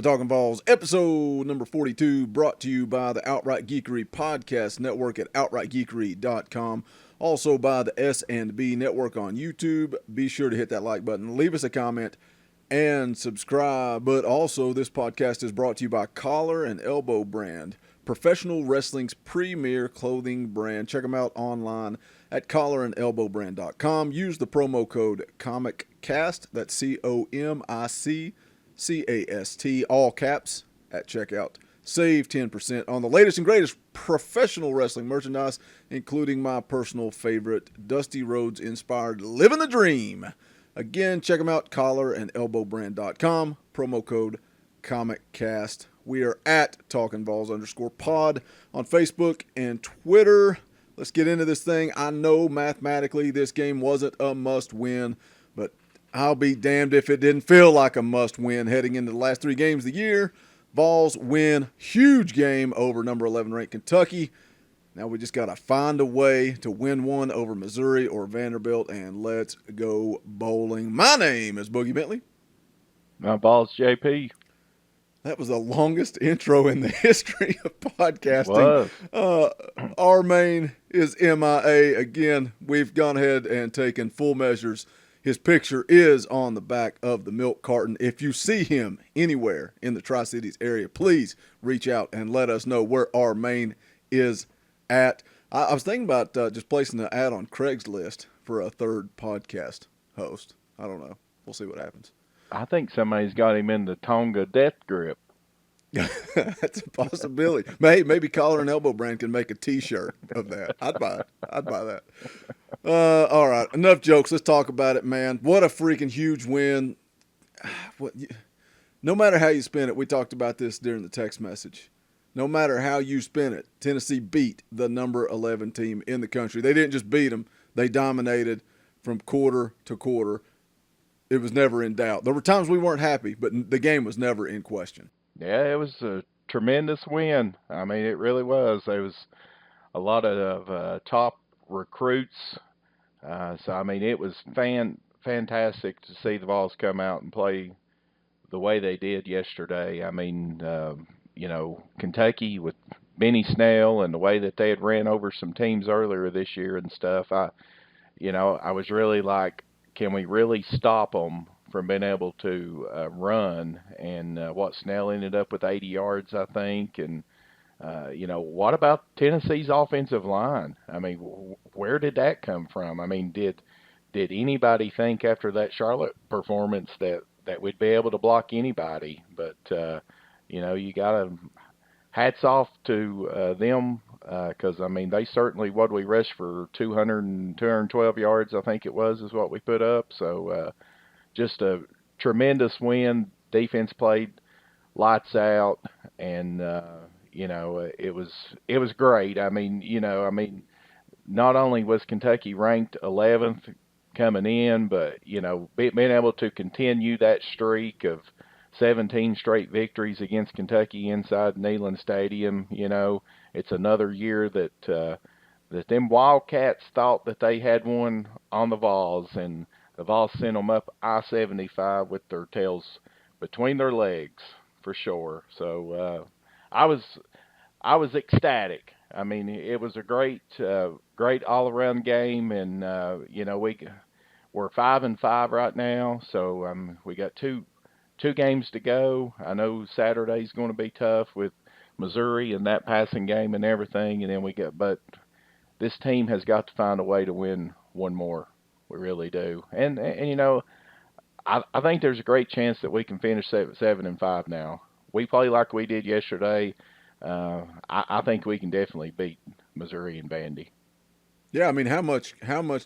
to Talkin VAWLS, episode number 42, brought to you by the Outright Geekery Podcast Network at outrightgeekery.com. Also by the S&B Network on YouTube. Be sure to hit that like button, leave us a comment, and subscribe. But also, this podcast is brought to you by Collar and Elbow Brand, professional wrestling's premier clothing brand. Check them out online at collarandelbowbrand.com. Use the promo code COMICCAST, that's COMICCAST, all caps, at checkout. Save 10% on the latest and greatest professional wrestling merchandise, including my personal favorite, Dusty Rhodes-inspired Living the Dream. Again, check them out, collarandelbowbrand.com, promo code COMICCAST. We are at TalkinVols_pod on Facebook and Twitter. Let's get into this thing. I know mathematically this game wasn't a must-win, but I'll be damned if it didn't feel like a must-win heading into the last three games of the year. Vols win, huge game over number 11 ranked Kentucky. Now we just got to find a way to win one over Missouri or Vanderbilt, and let's go bowling. My name is Boogie Bentley. My Vols JP. That was the longest intro in the history of podcasting. Our main is MIA. Again, we've gone ahead and taken full measures. His picture is on the back of the milk carton. If you see him anywhere in the Tri-Cities area, please reach out and let us know where our main is at. I was thinking about just placing an ad on Craigslist for a third podcast host. I don't know. We'll see what happens. I think somebody's got him in the Tonga death grip. That's a possibility. Maybe Collar and Elbow Brand can make a T-shirt of that. I'd buy that. All right, enough jokes. Let's talk about it, man. What a freaking huge win. No matter how you spin it, we talked about this during the text message. No matter how you spin it, Tennessee beat the number 11 team in the country. They didn't just beat them. They dominated from quarter to quarter. It was never in doubt. There were times we weren't happy, but the game was never in question. Yeah, it was a tremendous win. I mean, it really was. There was a lot of top recruits. So, I mean, it was fantastic to see the Vols come out and play the way they did yesterday. I mean, Kentucky with Benny Snell and the way that they had ran over some teams earlier this year and stuff, I was really like, can we really stop them from being able to run? And Snell ended up with 80 yards, I think. And, what about Tennessee's offensive line? I mean, where did that come from? I mean, did anybody think after that Charlotte performance that we'd be able to block anybody? But, you got to hats off to them. Because, I mean, they certainly, we rushed for 212 yards, I think it was, is what we put up. So, just a tremendous win. Defense played lights out, and, it was great. I mean, not only was Kentucky ranked 11th coming in, but, being able to continue that streak of 17 straight victories against Kentucky inside Neyland Stadium, it's another year that them Wildcats thought that they had one on the Vols, and the Vols sent them up I-75 with their tails between their legs, for sure. So I was ecstatic. I mean, it was a great all-around game, and we're 5-5 right now, so we got two games to go. I know Saturday's going to be tough with Missouri and that passing game and everything, and then but this team has got to find a way to win one more. We really do. And I think there's a great chance that we can finish 7-5 now. We play like we did yesterday. I think we can definitely beat Missouri and Vandy. Yeah, I mean, how much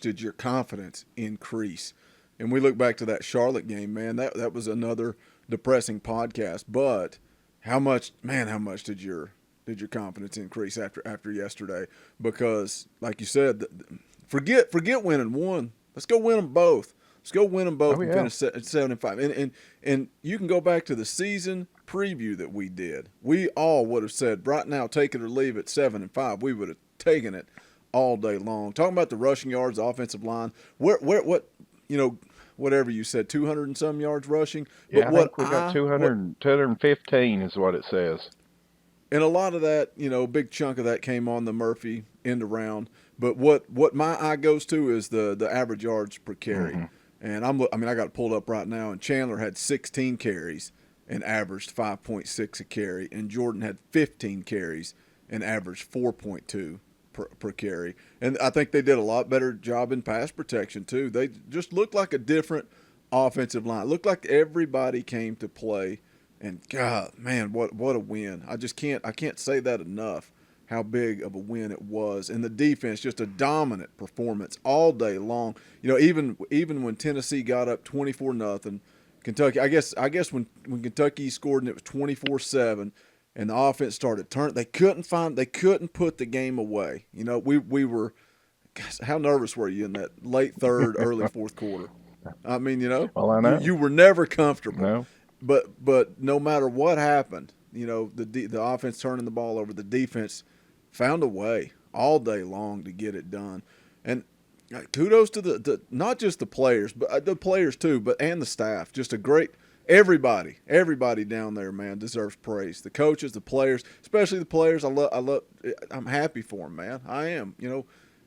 did your confidence increase? And we look back to that Charlotte game, man, that was another depressing podcast, but how much did your confidence increase after yesterday? Because, like you said, forget winning one. Let's go win them both. Let's go win them both and finish at 7-5. And you can go back to the season preview that we did. We all would have said, right now, take it or leave it, 7-5. We would have taken it all day long. Talking about the rushing yards, the offensive line. What whatever you said, 200 and some yards rushing. Yeah, But I what think we got 215 is what it says. and a lot of that, a big chunk of that came on the Murphy end around. But what my eye goes to is the average yards per carry. Mm-hmm. And I got it pulled up right now, and Chandler had 16 carries and averaged 5.6 a carry, and Jordan had 15 carries and averaged 4.2 per carry. And I think they did a lot better job in pass protection too. They just looked like a different offensive line. It looked like everybody came to play. And God, man, what a win! I can't say that enough. How big of a win it was, and the defense just a dominant performance all day long. Even when Tennessee got up 24-0, Kentucky. I guess when Kentucky scored and it was 24-7, and the offense started turning, they couldn't put the game away. We were. Gosh, how nervous were you in that late third, early fourth quarter? I mean, Well, I know. you were never comfortable. No. But no matter what happened, the offense turning the ball over, the defense found a way all day long to get it done. And kudos to the not just the players, but the players too, and the staff. Just a great everybody down there, man, deserves praise. The coaches, the players, especially the players. I'm happy for them, man. I am.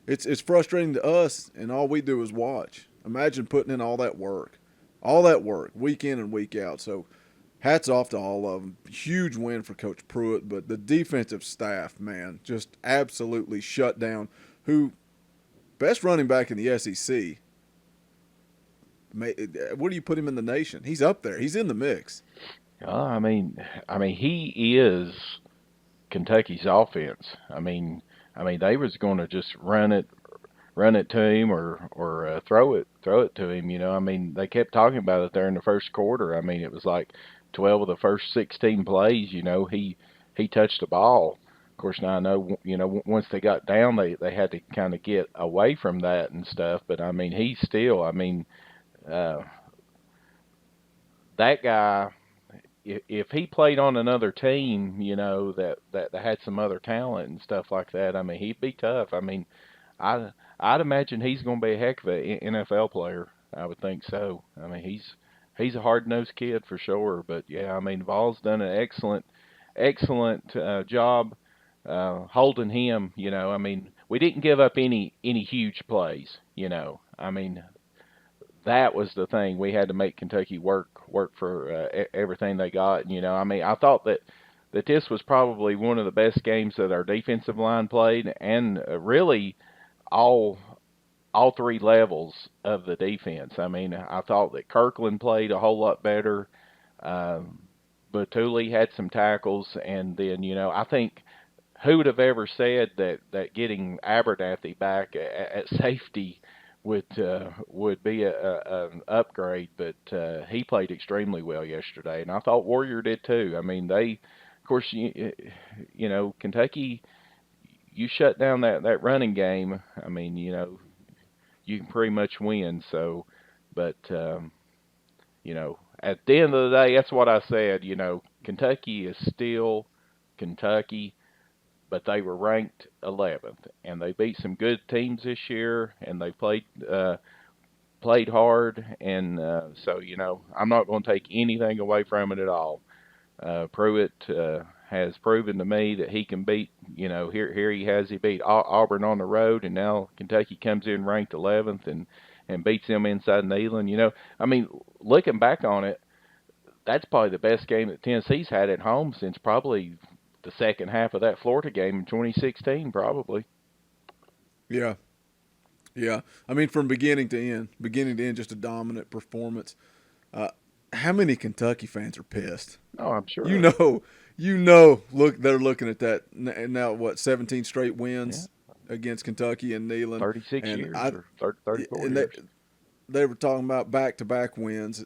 It's frustrating to us, and all we do is watch. Imagine putting in all that work week in and week out. So hats off to all of them. Huge win for Coach Pruitt, but the defensive staff, man, just absolutely shut down. Who best running back in the SEC? Where do you put him in the nation? He's up there. He's in the mix. I mean, he is Kentucky's offense. I mean, they was going to just run it to him or throw it to him. I mean, they kept talking about it there in the first quarter. I mean, it was like 12 of the first 16 plays. He touched the ball. Of course, now I know. Once they got down, they had to kind of get away from that and stuff. But I mean, he's still. I mean, that guy. If he played on another team, that had some other talent and stuff like that, I mean, he'd be tough. I mean, I'd imagine he's going to be a heck of an NFL player. I would think so. I mean, he's a hard-nosed kid for sure. But yeah, I mean, Vols done an excellent job holding him. I mean, we didn't give up any huge plays. I mean, that was the thing. We had to make Kentucky work for everything they got. I mean, I thought that this was probably one of the best games that our defensive line played, and really all three levels of the defense. I mean, I thought that Kirkland played a whole lot better. Batuli had some tackles, and then I think who would have ever said that getting Abernathy back at safety would be an upgrade, but he played extremely well yesterday, and I thought Warrior did too. I mean, of course, Kentucky, you shut down that running game. I mean, you can pretty much win. So, but at the end of the day, that's what I said. Kentucky is still Kentucky, but they were ranked 11th, and they beat some good teams this year, and they played hard, and so I'm not going to take anything away from it at all. Pruitt has proven to me that he can beat. Here he beat Auburn on the road, and now Kentucky comes in ranked 11th and beats them inside Neyland. I mean, looking back on it, that's probably the best game that Tennessee's had at home since probably the second half of that Florida game in 2016, probably. Yeah. I mean, from beginning to end, just a dominant performance. How many Kentucky fans are pissed? Oh, I'm sure. Look, they're looking at that now. What, 17 straight wins against Kentucky and Neyland? 36 years or 34 years. They were talking about back-to-back wins.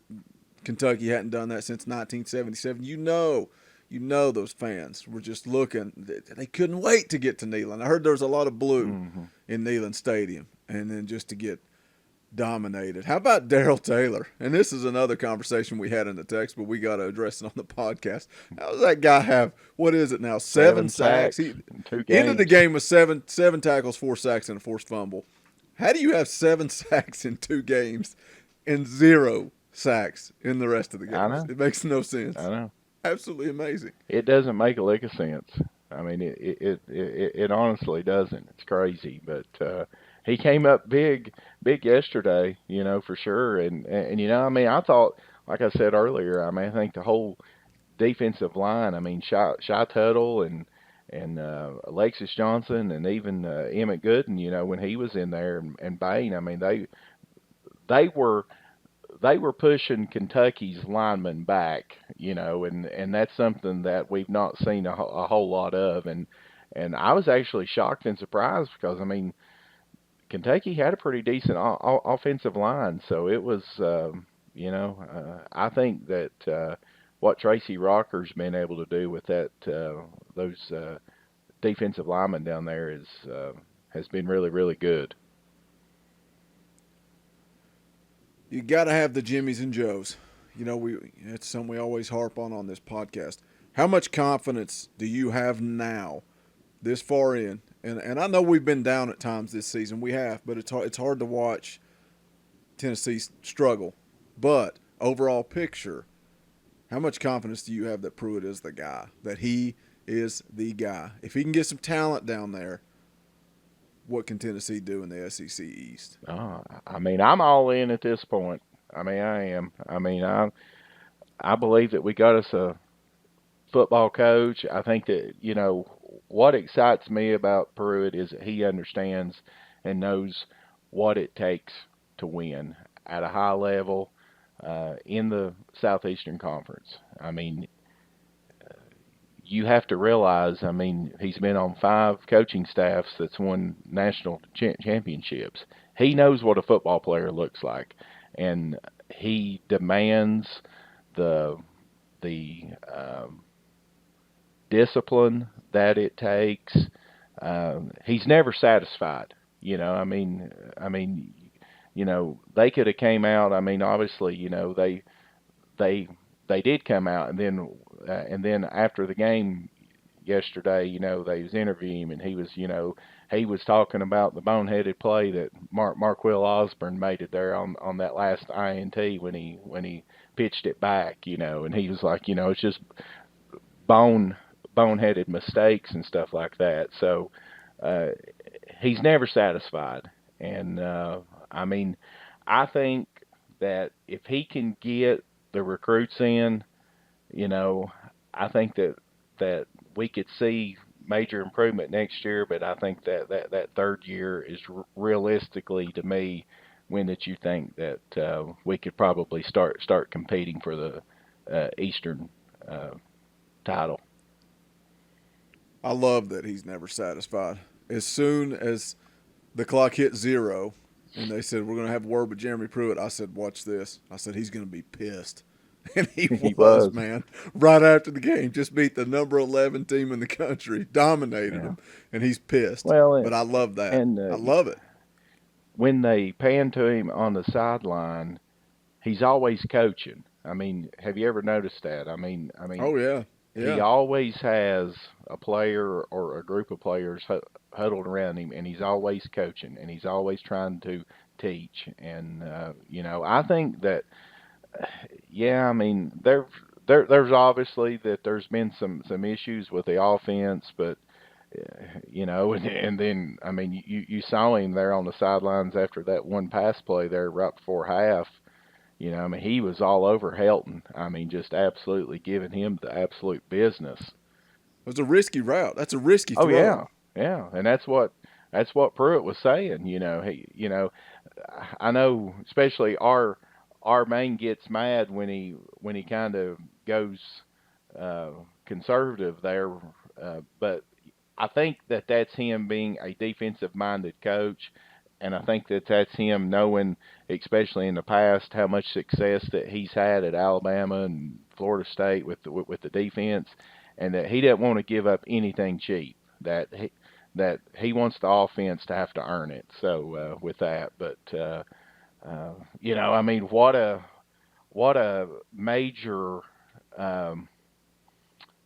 Kentucky hadn't done that since 1977. Those fans were just looking. They couldn't wait to get to Neyland. I heard there was a lot of blue in Neyland Stadium, and then just to get dominated. How about Darrell Taylor? And this is another conversation we had in the text, but we got to address it on the podcast. How does that guy have, what is it now, 7 sacks? He ended the game with seven tackles, 4 sacks, and a forced fumble. How do you have 7 sacks in 2 games? and 0 sacks in the rest of the I games. know, It makes no I sense. know. Absolutely amazing. It doesn't make a lick of sense. I mean, it honestly doesn't. It's crazy, but he came up big yesterday, for sure. And I mean, I thought, like I said earlier, I mean, I think the whole defensive line. I mean, Shy Tuttle and Alexis Johnson and even Emmett Gooden. When he was in there and Bain. I mean, they were they were pushing Kentucky's linemen back, and that's something that we've not seen a whole lot of. And I was actually shocked and surprised because I mean Kentucky had a pretty decent offensive line, so it was I think that what Tracy Rocker's been able to do with those defensive linemen down there has been really good. You got to have the Jimmies and Joes. It's something we always harp on this podcast. How much confidence do you have now, this far in? And I know we've been down at times this season. We have, but it's hard to watch Tennessee struggle. But overall picture, how much confidence do you have that Pruitt is the guy? That he is the guy? If he can get some talent down there, what can Tennessee do in the SEC East? I mean, I'm all in at this point. I mean, I am. I mean, I believe that we got us a football coach. I think that what excites me about Pruitt is that he understands and knows what it takes to win at a high level in the Southeastern Conference. I mean, you have to realize, I mean, he's been on 5 coaching staffs that's won national championships. He knows what a football player looks like, and he demands the discipline that it takes. He's never satisfied. They could have came out. I mean, obviously, they they did come out, and then after the game yesterday, they was interviewing him, and he was talking about the boneheaded play that Marquil Osborne made it there on that last INT when he pitched it back, and he was like, it's just boneheaded mistakes and stuff like that. So he's never satisfied, and I mean, I think that if he can get the recruits in, I think that we could see major improvement next year. But I think that third year is realistically, to me, when that you think that we could probably start competing for the Eastern title. I love that he's never satisfied. As soon as the clock hit 0 and they said, we're going to have a word with Jeremy Pruitt, I said, watch this. I said, he's going to be pissed. And he was, man. Right after the game, just beat the number 11 team in the country, dominated him, and he's pissed. Well, but I love that. And I love it. When they pan to him on the sideline, he's always coaching. I mean, have you ever noticed that? I mean. Oh yeah. He always has a player or a group of players huddled around him, and he's always coaching, and he's always trying to teach. And I think that, I mean, there's obviously that there's been some issues with the offense, but and then I mean, you saw him there on the sidelines after that one pass play there right before half. I mean, he was all over Helton. I mean, just absolutely giving him the absolute business. It was a risky route. That's a risky throw. Oh yeah, and that's what Pruitt was saying. I know, especially our main gets mad when he kind of goes conservative there, but I think that that's him being a defensive-minded coach. And I think that that's him knowing, especially in the past, how much success that he's had at Alabama and Florida State with the defense, and that he doesn't want to give up anything cheap. That he wants the offense to have to earn it. So with that, but I mean, what a major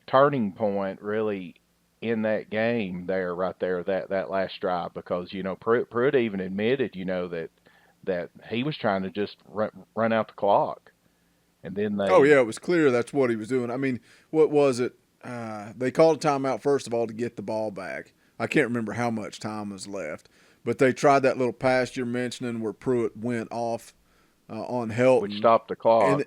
turning point really in that game there, right there, that last drive, because Pruitt even admitted, that he was trying to just run out the clock. And then Oh they yeah, it was clear that's what he was doing. I mean, what was it? They called a timeout first of all to get the ball back. I can't remember how much time was left, but they tried that little pass you're mentioning where Pruitt went off on would Helton, stop the and clock.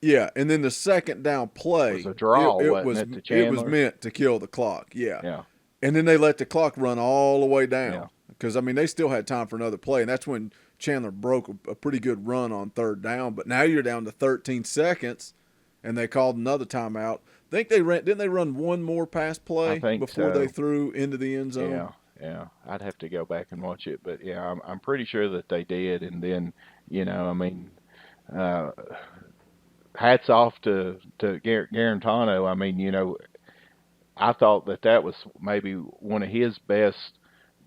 yeah, and then the second down Was play, a draw, wasn't it, to it was Chandler? meant to kill the clock. Yeah, Yeah, and then they let the clock run all the way yeah. down because I mean they still had time for another play, and that's when Chandler broke a pretty good run on third down. But now you're down to 13 seconds, and they called another timeout. I think didn't they run one more pass I play think before they so. threw into the end zone? Yeah, yeah. I'd have to go back and watch it, but yeah, I'm pretty sure that they did. And then, I mean, uh, hats off to Garantano. I mean, I thought that was maybe one of his best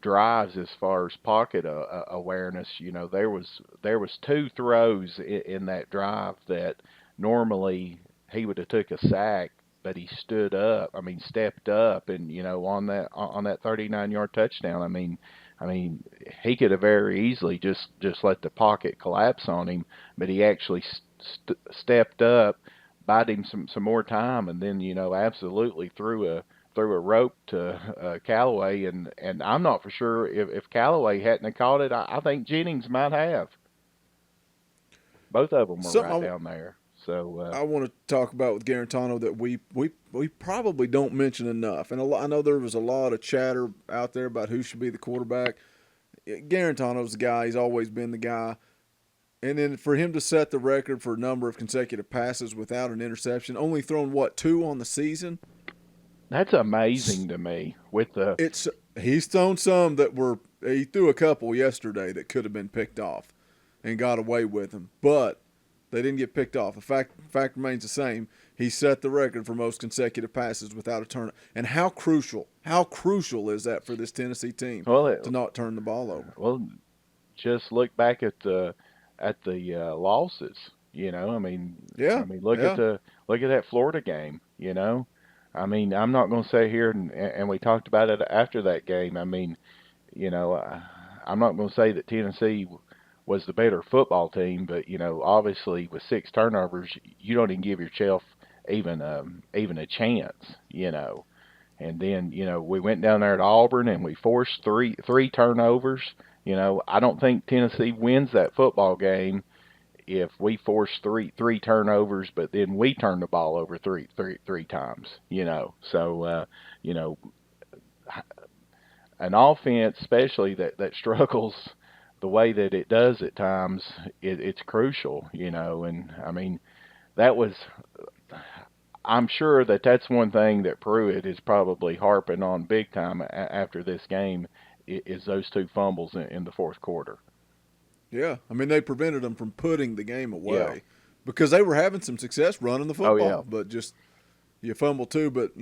drives as far as pocket awareness. There was two throws in that drive that normally he would have took a sack, but he stood up. I mean, stepped up, and on that 39-yard touchdown. I mean, he could have very easily just let the pocket collapse on him, but he actually stepped up, bought him some more time, and then absolutely threw a rope to Callaway, and I'm not for sure if Callaway hadn't have caught it. I think Jennings might have. Both of them were right Something down there. So I want to talk about with Garantano that we probably don't mention enough, and I know there was a lot of chatter out there about who should be the quarterback. Garantano's the guy; he's always been the guy. And then for him to set the record for a number of consecutive passes without an interception, only thrown what, two on the season? that's amazing to me. With the He's thrown some that were he threw a couple yesterday that could have been picked off and got away with them, but they didn't get picked off. The fact remains the same. He set the record for most consecutive passes without a turn. And how crucial is that for this Tennessee team well, it, to not turn the ball over? well, just look back at the losses. I mean, Yeah, look at yeah. that Florida game. I mean, I'm not going to say here, and we talked about it after that game. I mean, I'm not going to say that Tennessee was the better football team, but obviously with 6 turnovers, you don't even give yourself even a chance. And then we went down there to Auburn and we forced three turnovers. I don't think Tennessee wins that football game if we force three turnovers, but then we turn the ball over three times. So an offense, especially that struggles the way that it does at times, it's crucial. And I mean that was. I'm sure that's one thing that Pruitt is probably harping on big time after this game is those 2 fumbles in the fourth quarter. Yeah, I mean they prevented them from putting the game Yeah. away because they were having some success running the Oh yeah. football, but just you fumble too. But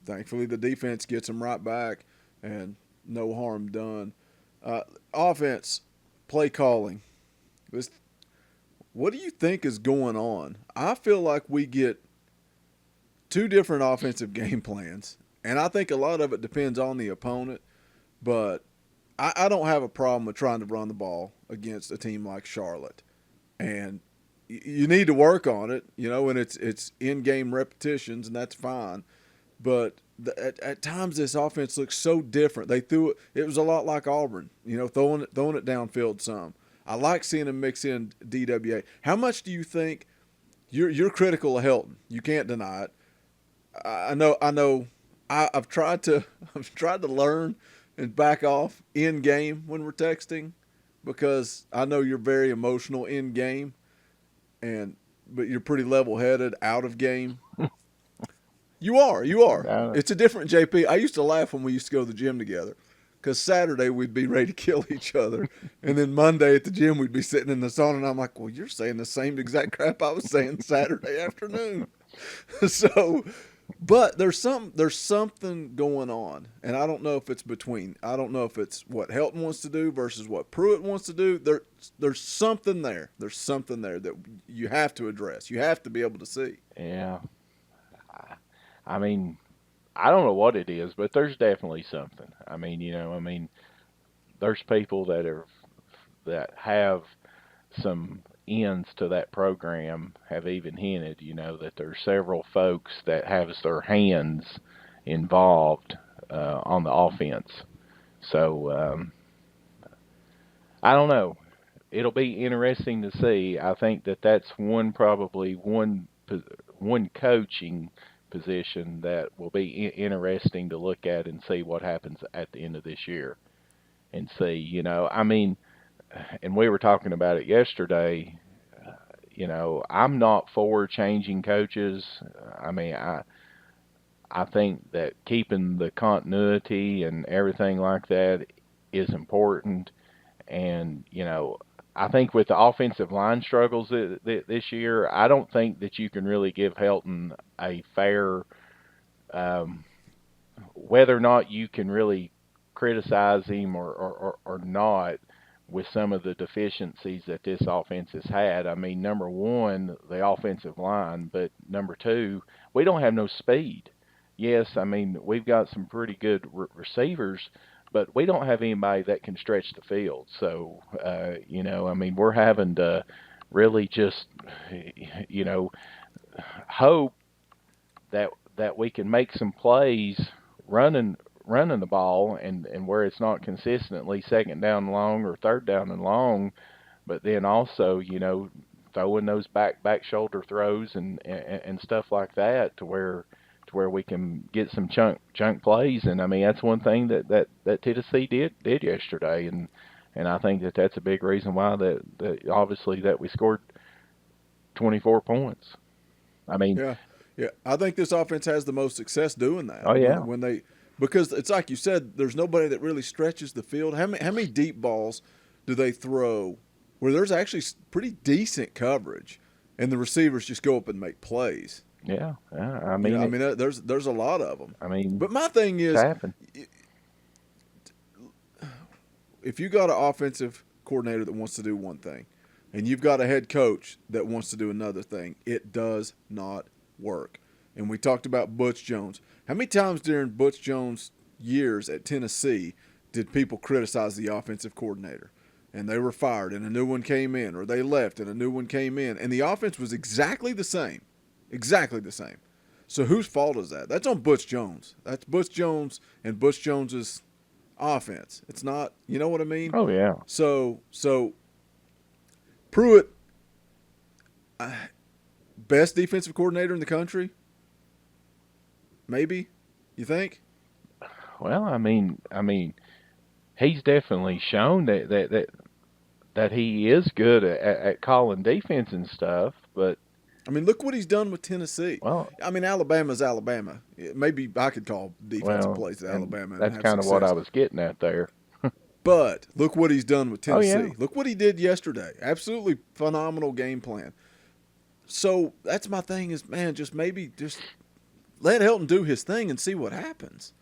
thankfully the defense gets them right back, and no harm done. Offense, play calling. This, what do you think is going on? I feel like we get 2 different offensive game plans, and I think a lot of it depends on the opponent. But I don't have a problem with trying to run the ball against a team like Charlotte, and you need to work on it, and it's in-game repetitions, and that's fine. But at times this offense looks so different. They threw it. It was a lot like Auburn, throwing it downfield some. I like seeing them mix in DWA. How much do you think you're critical of Helton? You can't deny it. I know. I've tried to learn and back off in game when we're texting because I know you're very emotional in game, but you're pretty level headed out of game. You are. It's a different JP. I used to laugh when we used to go to the gym together because Saturday we'd be ready to kill each other, and then Monday at the gym we'd be sitting in the sauna, and I'm like, well, you're saying the same exact crap I was saying Saturday afternoon. So. But there's something going on, and I don't know if it's what Helton wants to do versus what Pruitt wants to do. There's something there. There's something there that you have to address. You have to be able to see. Yeah. I mean, I don't know what it is, but there's definitely something. There's people that have some ends to that program have even hinted, that there's several folks that have their hands involved on the offense. So I don't know. It'll be interesting to see. I think that's probably one coaching position that will be interesting to look at and see what happens at the end of this year. And see, and we were talking about it yesterday. I'm not for changing coaches. I think that keeping the continuity and everything like that is important. And, I think with the offensive line struggles this year, I don't think that you can really give Helton a fair, whether or not you can really criticize him or not with some of the deficiencies that this offense has had. Number one, the offensive line, but number two, we don't have no speed. Yes, we've got some pretty good receivers, but we don't have anybody that can stretch the field. So, we're having to really just, hope that we can make some plays running the ball and where it's not consistently second down and long or third down and long, but then also, throwing those back shoulder throws and stuff like that to where we can get some chunk plays. And that's one thing that Tennessee did yesterday, and I think that's a big reason why that obviously that we scored 24 points. Yeah. I think this offense has the most success doing that. Oh yeah. When they, because it's like you said, there's nobody that really stretches the field. How many deep balls do they throw where there's actually pretty decent coverage, and the receivers just go up and make plays? Yeah. There's a lot of them. But my thing is, if you got an offensive coordinator that wants to do one thing, and you've got a head coach that wants to do another thing, it does not work. And we talked about Butch Jones. How many times during Butch Jones' years at Tennessee did people criticize the offensive coordinator? And they were fired, and a new one came in, or they left, and a new one came in, and the offense was exactly the same. Exactly the same. So whose fault is that? That's on Butch Jones. That's Butch Jones and Butch Jones's offense. It's not, you know what I mean? Oh yeah. So Pruitt, best defensive coordinator in the country? Maybe, you think? Well, he's definitely shown that he is good at calling defense and stuff, but look what he's done with Tennessee. Well, Alabama's Alabama. Maybe I could call defensive plays at Alabama. That's kind of what I was getting at there. But look what he's done with Tennessee. Oh, yeah. Look what he did yesterday. Absolutely phenomenal game plan. So that's my thing is, man, just let Helton do his thing and see what happens.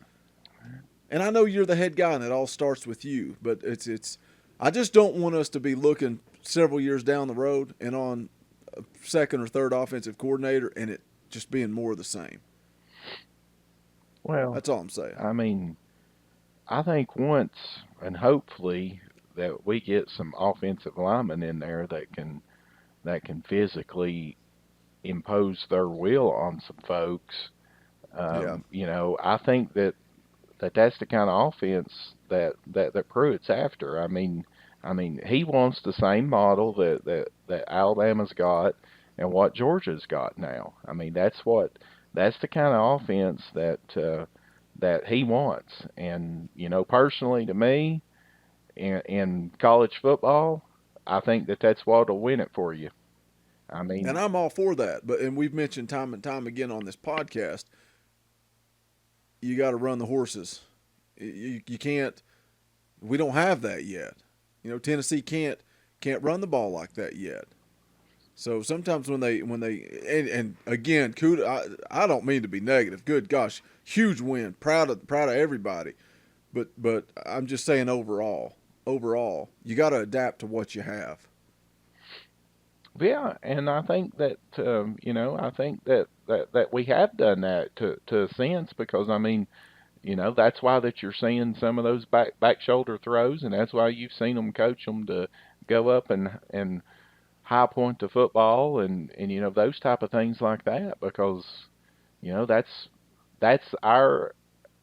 And I know you're the head guy and it all starts with you, but it's I just don't want us to be looking several years down the road and on a second or third offensive coordinator and it just being more of the same. Well, that's all I'm saying. I think once and hopefully that we get some offensive linemen in there that can physically impose their will on some folks. I think that's the kind of offense that Pruitt's after. He wants the same model that Alabama's got and what Georgia's got now. That's the kind of offense that he wants. And personally, to me, in college football, I think that's what'll win it for you. And I'm all for that. And we've mentioned time and time again on this podcast, you got to run the horses. You can't. We don't have that yet. Tennessee can't run the ball like that yet. So sometimes when they and again, kudos, I don't mean to be negative. Good gosh, huge win. Proud of everybody. But I'm just saying overall, you got to adapt to what you have. Yeah, and I think that that we have done that to a sense because that's why that you're seeing some of those back shoulder throws, and that's why you've seen them coach them to go up and high point to football and you know those type of things like that, because you know that's our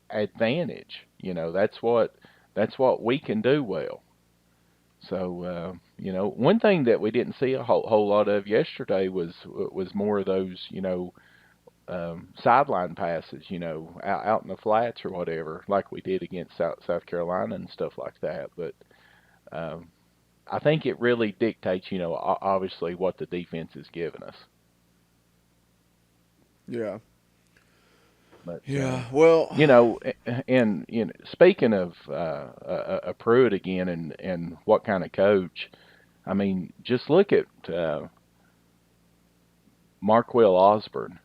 advantage. You know, that's what we can do well. So you know, one thing that we didn't see a whole lot of yesterday was more of those, you know, sideline passes, you know, out in the flats or whatever, like we did against South Carolina and stuff like that. But um, I think it really dictates, you know, obviously what the defense is giving us. Yeah. But Yeah. Well. you know, and you know, speaking of Pruitt again and what kind of coach, I mean, just look at Marquell Osborne.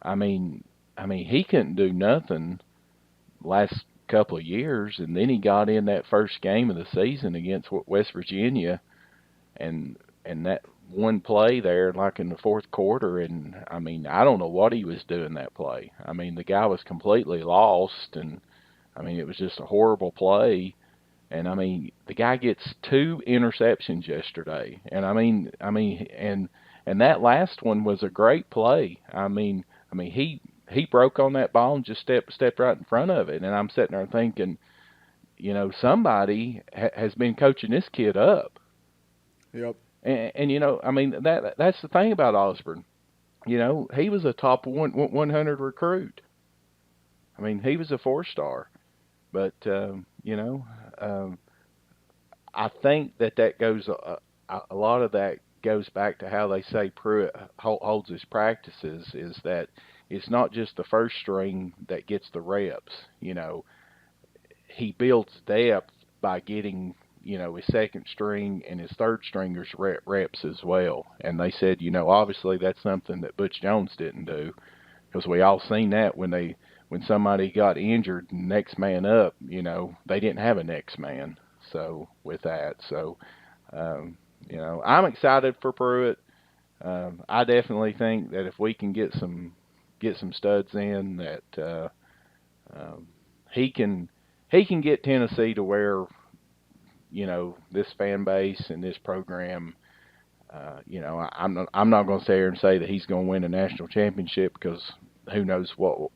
I mean, he couldn't do nothing last couple of years, and then he got in that first game of the season against West Virginia, and that one play there, like in the fourth quarter, and I mean, I don't know what he was doing that play. I mean, the guy was completely lost, and I mean, it was just a horrible play. And I mean, the guy gets 2 interceptions yesterday, and and that last one was a great play. He broke on that ball and just stepped right in front of it, and I'm sitting there thinking, you know, somebody has been coaching this kid up. Yep. And you know, I mean that's the thing about Osborne. You know, he was a top 100 recruit. I mean, he was a 4-star, but you know, um, I think that goes a lot of that goes back to how they say Pruitt holds his practices, is that it's not just the first string that gets the reps. You know, he builds depth by getting, you know, his second string and his third stringers reps as well. And they said, you know, obviously that's something that Butch Jones didn't do, because we all seen that when somebody got injured, next man up, you know, they didn't have a next man. So with that, so you know, I'm excited for Pruitt. I definitely think that if we can get some studs in, that um, he can get Tennessee to where, you know, this fan base and this program. You know, I'm not going to sit here and say that he's going to win a national championship, because who knows what,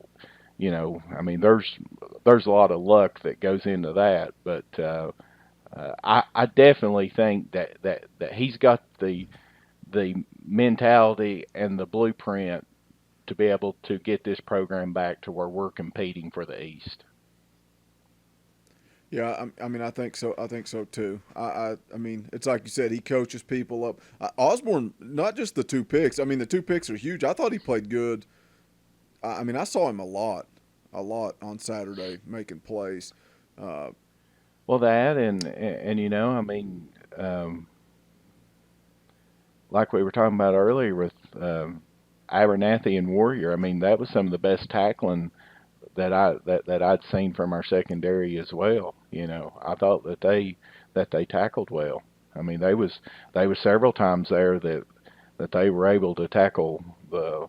you know. I mean, there's a lot of luck that goes into that, but I definitely think that he's got the mentality and the blueprint to be able to get this program back to where we're competing for the East. Yeah, I mean, I think so. I think so too. I mean, it's like you said, he coaches people up. Osborne, not just the 2 picks. I mean, the 2 picks are huge. I thought he played good. I mean, I saw him a lot on Saturday making plays. Uh, Well, that and you know, I mean, like we were talking about earlier with Abernathy and Warrior. I mean, that was some of the best tackling that I'd seen from our secondary as well. You know, I thought that they tackled well. I mean, they was several times there that they were able to tackle the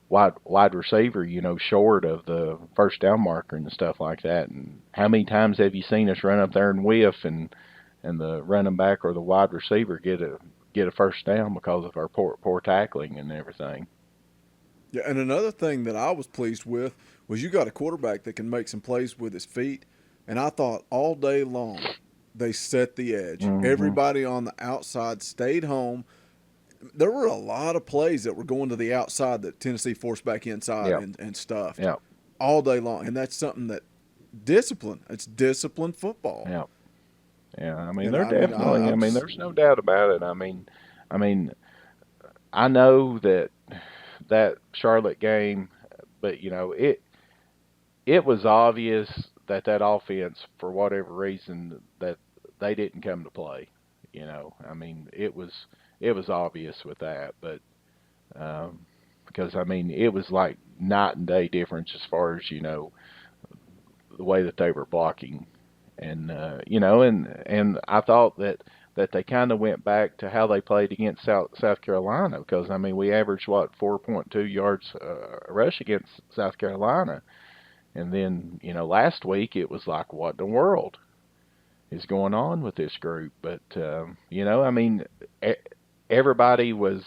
wide receiver, you know, short of the first down marker and stuff like that. And how many times have you seen us run up there and whiff, and the running back or the wide receiver get a first down because of our poor tackling and everything? yeah, and another thing that I was pleased with was you got a quarterback that can make some plays with his feet, and I thought all day long they set the edge. Mm-hmm. Everybody on the outside stayed home. There were a lot of plays that were going to the outside that Tennessee forced back inside Yep. and stuffed Yep. all day long, and that's something that discipline. It's disciplined football. Yep. Yeah. I mean, And they're I mean, definitely. I I'm mean, there's no doubt about it. I mean, I know that Charlotte game, but you know, it was obvious that offense, for whatever reason, that they didn't come to play. You know, I mean, it was obvious with that, but because I mean, it was like night and day difference as far as, you know, the way that they were blocking, and you know, and I thought that they kind of went back to how they played against South Carolina, because I mean, we averaged what 4.2 yards a rush against South Carolina, and then, you know, last week it was like, what in the world is going on with this group? But you know, I mean, everybody was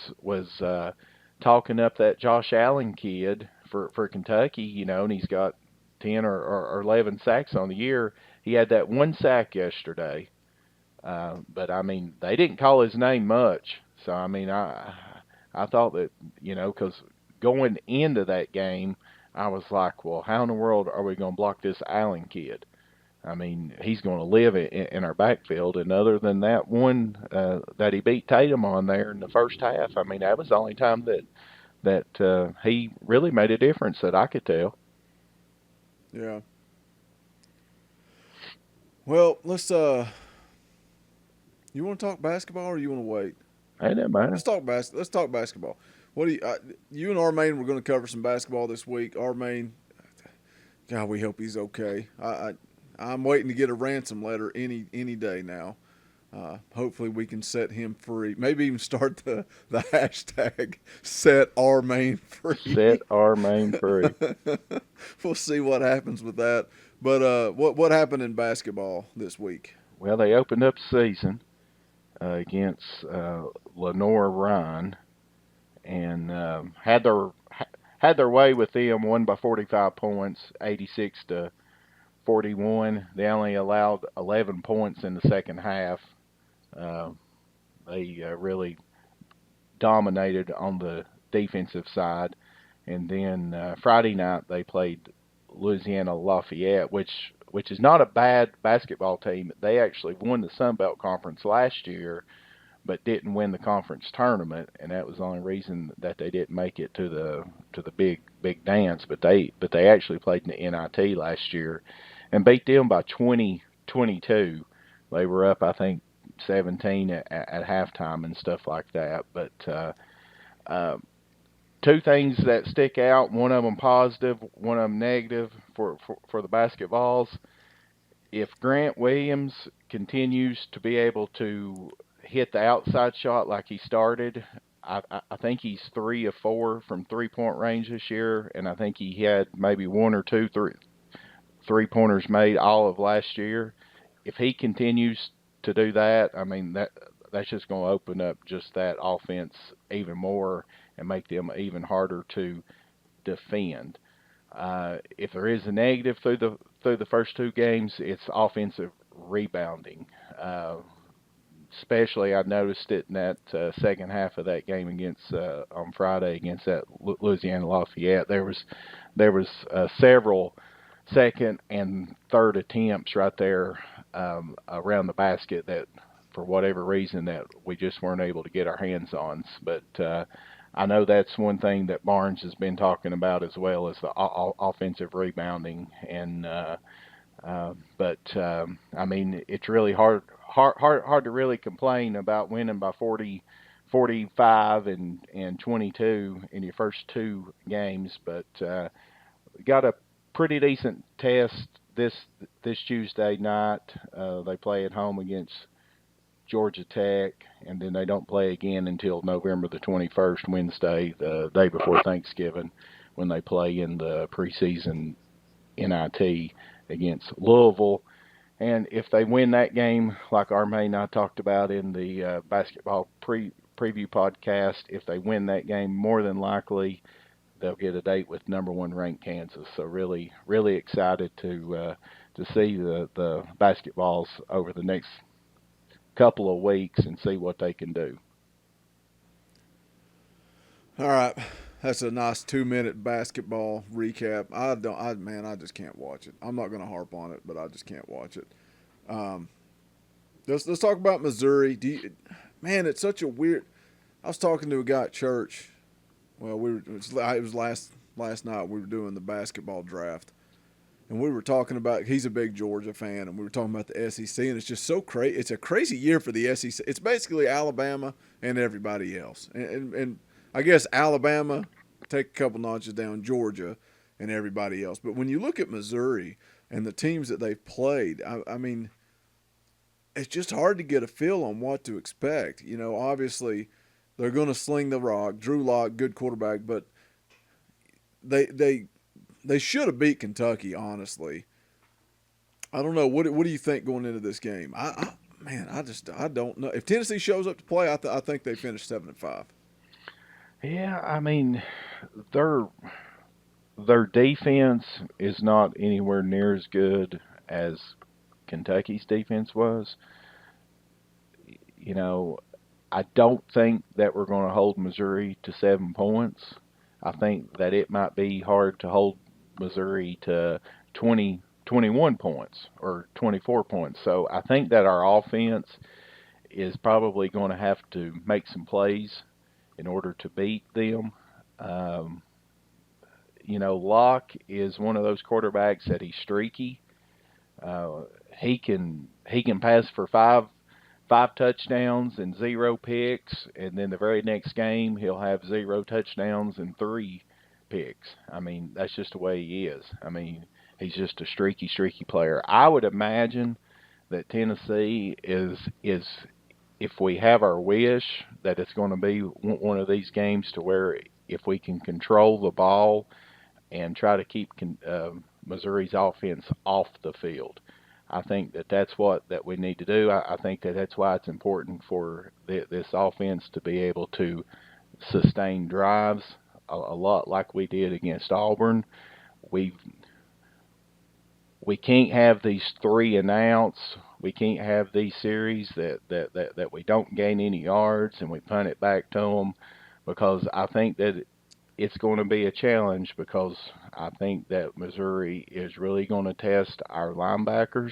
talking up that Josh Allen kid for Kentucky, you know, and he's got 10 or 11 sacks on the year. He had that one sack yesterday, but I mean they didn't call his name much. So I mean I thought that, you know, because going into that game, I was like, well, how in the world are we going to block this Allen kid? I mean, he's going to live in our backfield. And other than that one that he beat Tatum on there in the first half, I mean, that was the only time that he really made a difference that I could tell. Yeah. Well, let's you want to talk basketball or you want to wait? Hey, that matter. Let's talk basketball. What do you and Armaine, we're going to cover some basketball this week. Armaine, God, we hope he's okay. I'm waiting to get a ransom letter any day now. Hopefully we can set him free. Maybe even start the hashtag set Armaine free. Set Armaine free. We'll see what happens with that. But what happened in basketball this week? Well, they opened up the season against Lenore Ryan, and had their way with them. Won by 45 points, 86-41. They only allowed 11 points in the second half. They really dominated on the defensive side. And then Friday night they played Louisiana Lafayette, which is not a bad basketball team. They actually won the Sun Belt Conference last year, but didn't win the conference tournament, and that was the only reason that they didn't make it to the big dance. But they actually played in the NIT last year and beat them by 20-22. They were up, I think, 17 at halftime and stuff like that. But two things that stick out, one of them positive, one of them negative for the BasketVols. If Grant Williams continues to be able to hit the outside shot like he started, I think he's 3 of 4 from three-point range this year, and I think he had maybe one or two three-pointers made all of last year. If he continues to do that, I mean, that's just going to open up just that offense even more and make them even harder to defend. If there is a negative through the first two games, it's offensive rebounding. Especially, I noticed it in that second half of that game against on Friday against that Louisiana Lafayette. There was several second and third attempts right there around the basket that, for whatever reason, that we just weren't able to get our hands on. But I know that's one thing that Barnes has been talking about as well, as the offensive rebounding. And but I mean, it's really hard to really complain about winning by 40, 45 and 22 in your first two games. But got a pretty decent test this Tuesday night. They play at home against Georgia Tech, and then they don't play again until November the 21st, Wednesday, the day before Thanksgiving, when they play in the preseason NIT against Louisville. And if they win that game, like Armaine and I talked about in the basketball preview podcast, if they win that game, more than likely they'll get a date with number 1 ranked Kansas. So really, really excited to see the BasketVols over the next couple of weeks and see what they can do. All right, that's a nice 2-minute basketball recap. I just can't watch it. I'm not going to harp on it, but I just can't watch it. Let's talk about Missouri. It's such a weird. I was talking to a guy at church. Well, it was last night. We were doing the basketball draft, and we were talking about. He's a big Georgia fan, and we were talking about the SEC, and it's just so crazy. It's a crazy year for the SEC. It's basically Alabama and everybody else, and I guess Alabama take a couple notches down Georgia and everybody else. But when you look at Missouri and the teams that they've played, I mean, it's just hard to get a feel on what to expect. You know, obviously they're going to sling the rock. Drew Lock, good quarterback, but they should have beat Kentucky, honestly. I don't know. What do you think going into this game? man, I don't know if Tennessee shows up to play. I think they finish 7-5. Yeah, I mean, their their defense is not anywhere near as good as Kentucky's defense was. You know, I don't think that we're going to hold Missouri to 7 points. I think that it might be hard to hold Missouri to 20, 21 points or 24 points. So I think that our offense is probably going to have to make some plays in order to beat them. Um, Locke is one of those quarterbacks that he's streaky. Uh, he can pass for five touchdowns and 0 picks, and then the very next game he'll have 0 touchdowns and 3 picks. I mean, that's just the way he is. I mean, he's just a streaky player. I would imagine that Tennessee is if we have our wish, that it's going to be one of these games to where if we can control the ball and try to keep Missouri's offense off the field. I think that that's what that we need to do. I think that that's why it's important for this offense to be able to sustain drives a lot like we did against Auburn. We can't have these 3-and-outs. We can't have these series that we don't gain any yards and we punt it back to them, because I think that it's going to be a challenge, because I think that Missouri is really going to test our linebackers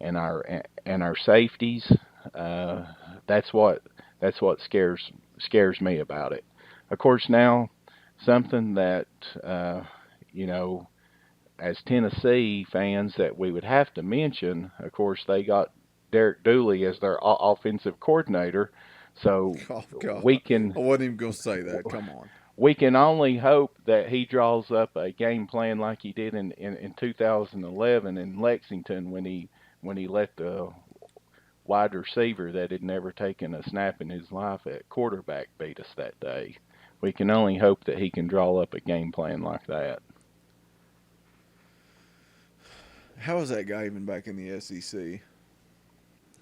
and our safeties. That's what scares me about it. Of course, now something that as Tennessee fans that we would have to mention. Of course, they got Derek Dooley as their offensive coordinator, so Oh God, we can I wasn't even going to say that. Come on. we can only hope that he draws up a game plan like he did in 2011 in Lexington when he let the wide receiver that had never taken a snap in his life at quarterback beat us that day. We can only hope that he can draw up a game plan like that. How is that guy even back in the SEC?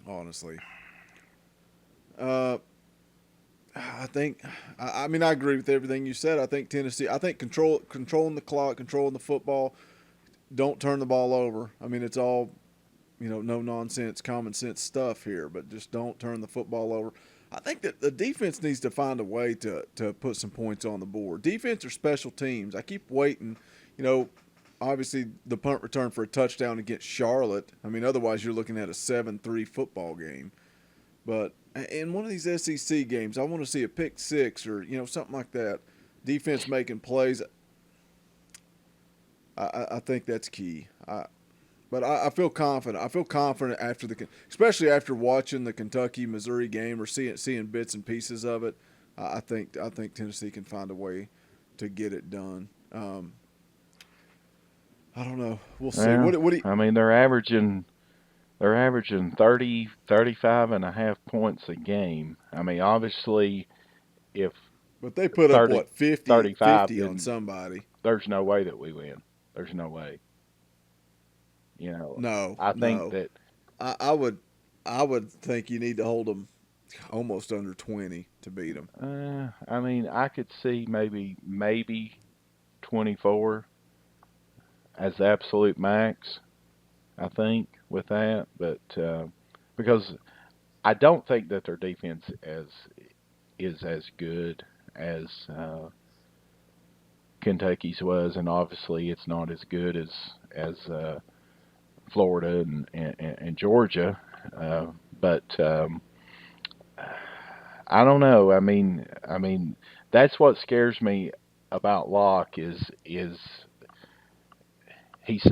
Honestly, uh, I think. I mean, I agree with everything you said. I think Tennessee. I think controlling the clock, controlling the football. Don't turn the ball over. I mean, it's all, no nonsense, common sense stuff here. But just don't turn the football over. I think that the defense needs to find a way to put some points on the board. Defense or special teams. I keep waiting. Obviously the punt return for a touchdown against Charlotte. I mean, otherwise you're looking at a 7-3 football game. But in one of these SEC games, I want to see a pick six or something like that. Defense making plays. I think that's key. But I feel confident. I feel confident especially after watching the Kentucky Missouri game or seeing bits and pieces of it. I think Tennessee can find a way to get it done. I don't know. We'll see. Well, What do you, I mean, they're averaging 30, 35 and a half points a game. I mean, obviously, if but they put 30, up 50, 35 50 on somebody. There's no way that we win. There's no way. No, I think no. that I would think you need to hold them almost under 20 to beat them. I mean, I could see maybe 24 as the absolute max. I think with that, but because I don't think that their defense is as good as Kentucky's was, and obviously it's not as good as Florida and Georgia. But I don't know. I mean that's what scares me about Locke is he's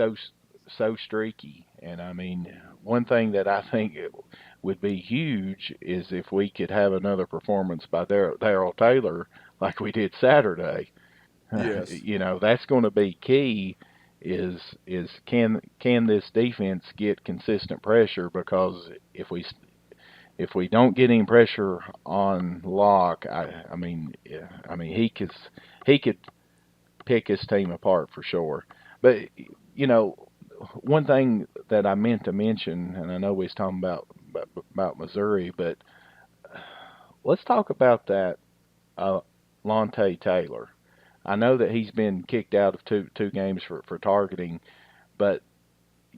so streaky. And I mean, one thing that I think would be huge is if we could have another performance by Darrell Taylor like we did Saturday. Yes. That's going to be key. Is can this defense get consistent pressure? Because if we don't get any pressure on Locke, I mean he could pick his team apart for sure. But one thing that I meant to mention, and I know we was talking about about Missouri, but let's talk about that Lonte Taylor. I know that he's been kicked out of two games for targeting, but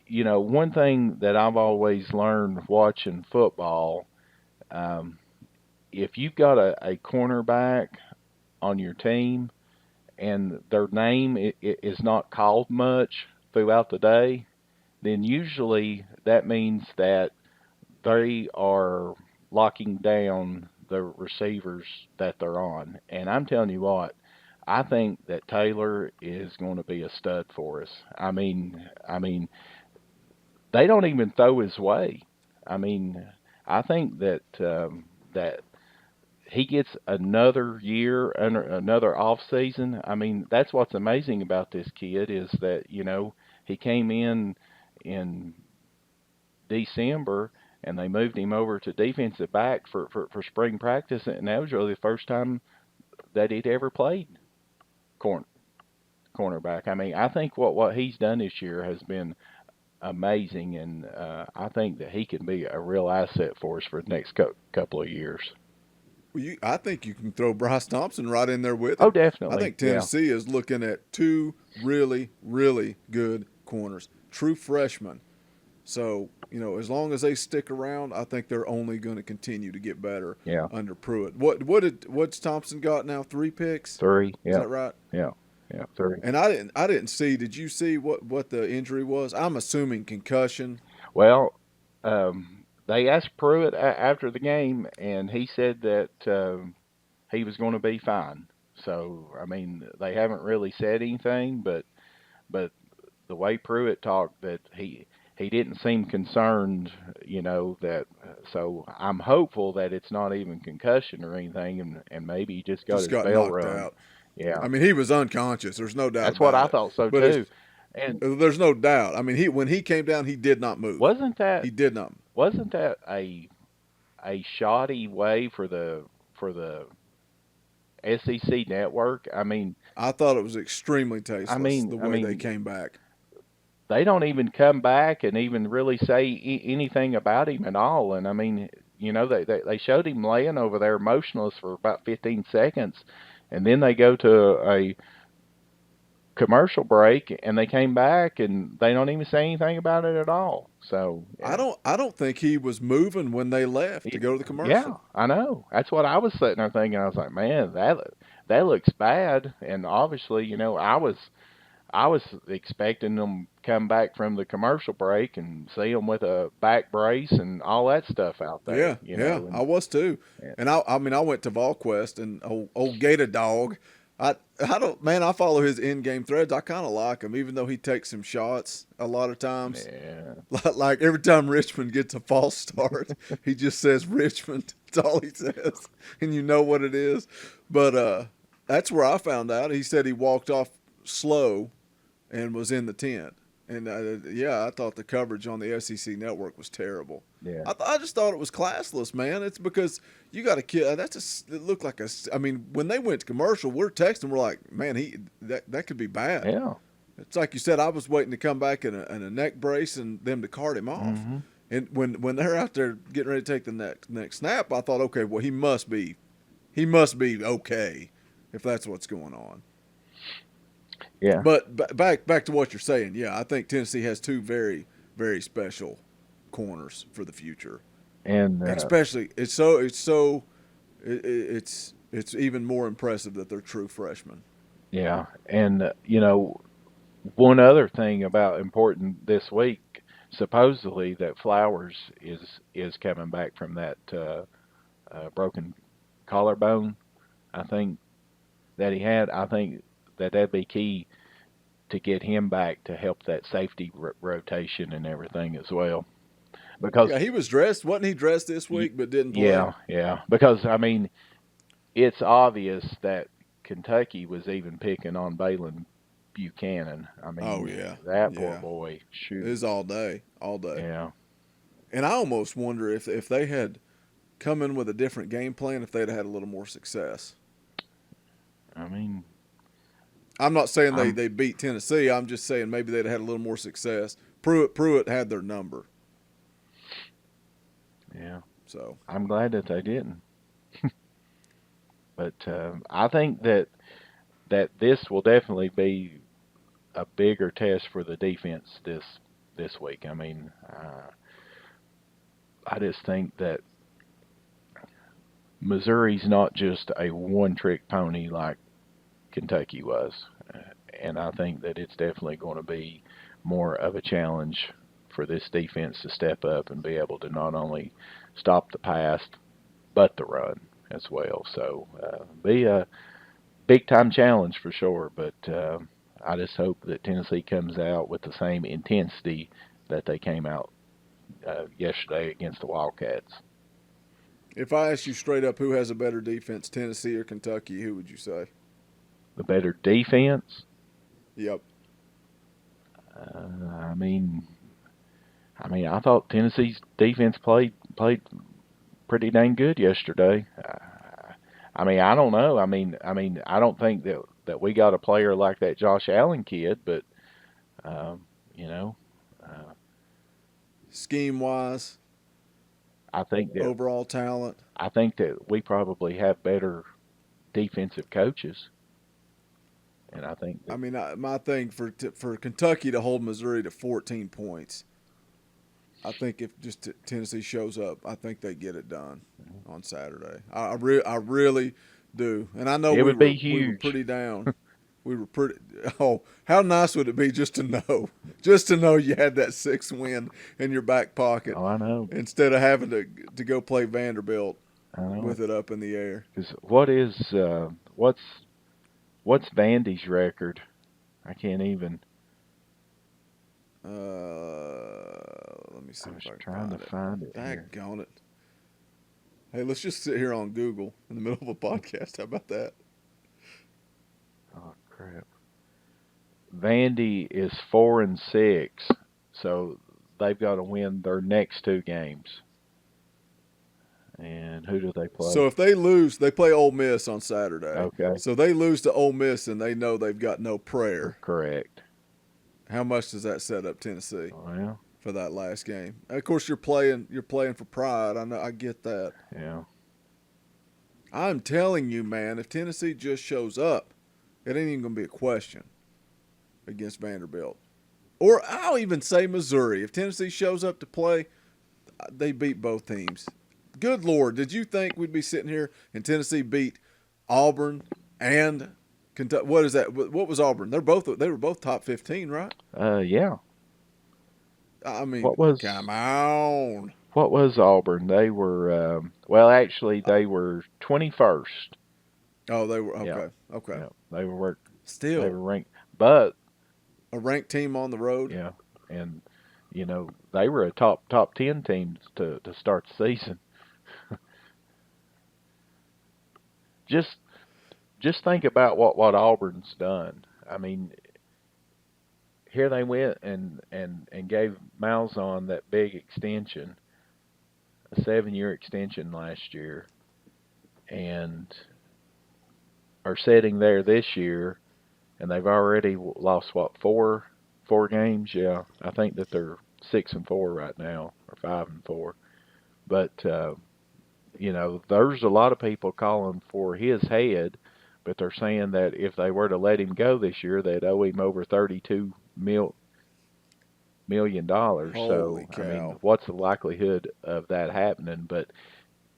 one thing that I've always learned watching football, if you've got a cornerback on your team and their name is not called much throughout the day, then usually that means that they are locking down the receivers that they're on. And I'm telling you what, I think that Taylor is going to be a stud for us. I mean, they don't even throw his way. I mean, I think that that he gets another year, another off season. I mean, that's what's amazing about this kid is that he came in December and they moved him over to defensive back for spring practice, and that was really the first time that he'd ever played cornerback. I mean, I think what he's done this year has been amazing, and I think that he can be a real asset for us for the next couple of years. Well, I think you can throw Bryce Thompson right in there with him. Oh, definitely. I think Tennessee is looking at two really, really good corners, true freshmen. So, as long as they stick around, I think they're only going to continue to get better under Pruitt. What's Thompson got now? 3 picks? 3, yeah. Is that right? Yeah, 3. And I didn't see. Did you see what the injury was? I'm assuming concussion. Well, they asked Pruitt after the game, and he said that he was going to be fine. So, I mean, they haven't really said anything, but the way Pruitt talked, that he didn't seem concerned, that. So I'm hopeful that it's not even concussion or anything, and maybe he just got his bell rung. Out. Yeah. I mean, he was unconscious. There's no doubt. That's what I thought so too. And there's no doubt. I mean, when he came down, he did not move. He did not? Wasn't that a shoddy way for the SEC network? I mean, I thought it was extremely tasteless. The way they came back. They don't even come back and even really say anything about him at all. And I mean, they showed him laying over there motionless for about 15 seconds, and then they go to a commercial break and they came back and they don't even say anything about it at all. So yeah. I don't think he was moving when they left to go to the commercial. Yeah, I know. That's what I was sitting there thinking. I was like, man, that looks bad. And obviously, I was expecting them to come back from the commercial break and see them with a back brace and all that stuff out there. Yeah, I was too. Yeah. And I went to VolQuest, and old Gator Dog, I follow his in-game threads. I kind of like him, even though he takes some shots a lot of times. Yeah. Like every time Richmond gets a false start, he just says Richmond. That's all he says, and you know what it is. But that's where I found out. He said he walked off slow and was in the tent. And, I thought the coverage on the SEC network was terrible. Yeah. I just thought it was classless, man. It's because you got a kid. It looked like when they went to commercial, we're texting. We're like, man, that could be bad. Yeah. It's like you said, I was waiting to come back in a neck brace and them to cart him off. Mm-hmm. And when they're out there getting ready to take the next snap, I thought, okay, well, he must be okay if that's what's going on. Yeah. But back to what you're saying. Yeah, I think Tennessee has 2 very, very special corners for the future. And especially it's even more impressive that they're true freshmen. Yeah. And one other thing about important this week, supposedly that Flowers is coming back from that broken collarbone, I think, that he had. I think that'd be key to get him back to help that safety rotation and everything as well. Because he was dressed, wasn't he dressed this week, but didn't play? Yeah. Because it's obvious that Kentucky was even picking on Balin Buchanan. That poor boy. Shoot, it was all day. Yeah. And I almost wonder if they had come in with a different game plan, if they'd had a little more success. I'm not saying they beat Tennessee. I'm just saying maybe they'd had a little more success. Pruitt had their number. So I'm glad that they didn't. But I think that this will definitely be a bigger test for the defense this week. I mean, I just think that Missouri's not just a one-trick pony like Kentucky was, and I think that it's definitely going to be more of a challenge for this defense to step up and be able to not only stop the pass but the run as well. So be a big-time challenge for sure. But I just hope that Tennessee comes out with the same intensity that they came out yesterday against the Wildcats. if I ask you straight up who has a better defense, Tennessee or Kentucky, who would you say? The better defense. Yep. I mean, I thought Tennessee's defense played pretty dang good yesterday. I don't know. I don't think that we got a player like that Josh Allen kid, but you know, Scheme wise, I think that overall talent. we probably have better defensive coaches, and I think that, I mean, my thing for Kentucky to hold Missouri to 14 points, I think if just Tennessee shows up, I think they get it done on Saturday. I really do, and I know it would be we were huge. pretty down. We were pretty. Oh, how nice would it be just to know you had that 6th win in your back pocket Oh, I know. instead of having to go play Vanderbilt I know. with it up in the air. Because what's Vandy's record? I can't even. Let me see I was if I can trying to find it here. Daggone it. Hey, let's just sit here on Google in the middle of a podcast. How about that? Oh crap! Vandy is 4-6, so they've got to win their next 2 games. And who do they play? So if they lose, they play Ole Miss on Saturday. Okay. So they lose to Ole Miss and they know they've got no prayer. Correct. How much does that set up Tennessee Well, for that last game? Of course, you're playing for pride. I know. I get that. yeah. I'm telling you, man. If Tennessee just shows up, it ain't even gonna be a question against Vanderbilt. Or I'll even say Missouri. If Tennessee shows up to play, they beat both teams. Good Lord, did you think we'd be sitting here and Tennessee beat Auburn and Kentucky? What is that? What was Auburn? They were both top 15, right? Yeah. I mean, come on. What was Auburn? They were actually they were 21st. Oh, they were okay. Yeah. Okay. Yeah. They were Still, they were ranked, but a ranked team on the road. yeah, and they were a top 10 team to start the season. Just think about what Auburn's done. I mean, here they went and gave Malzahn that big extension, a 7-year extension last year, and are sitting there this year, and they've already lost four games. Yeah, I think that they're 6-4 right now, or 5-4. But there's a lot of people calling for his head, but they're saying that if they were to let him go this year, they'd owe him over $32 million. Holy cow. I mean, what's the likelihood of that happening? But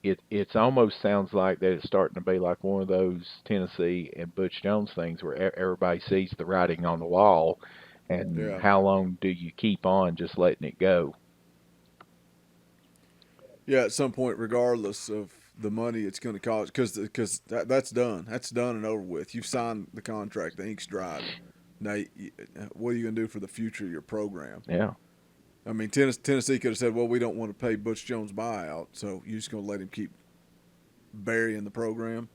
it's almost sounds like that it's starting to be like one of those Tennessee and Butch Jones things where everybody sees the writing on the wall, and how long do you keep on just letting it go? Yeah, at some point, regardless of the money it's going to cost, because that's done. That's done and over with. You've signed the contract. The ink's dried. Now, what are you going to do for the future of your program? Yeah. I mean, Tennessee could have said, well, we don't want to pay Butch Jones' buyout, so you're just going to let him keep burying the program?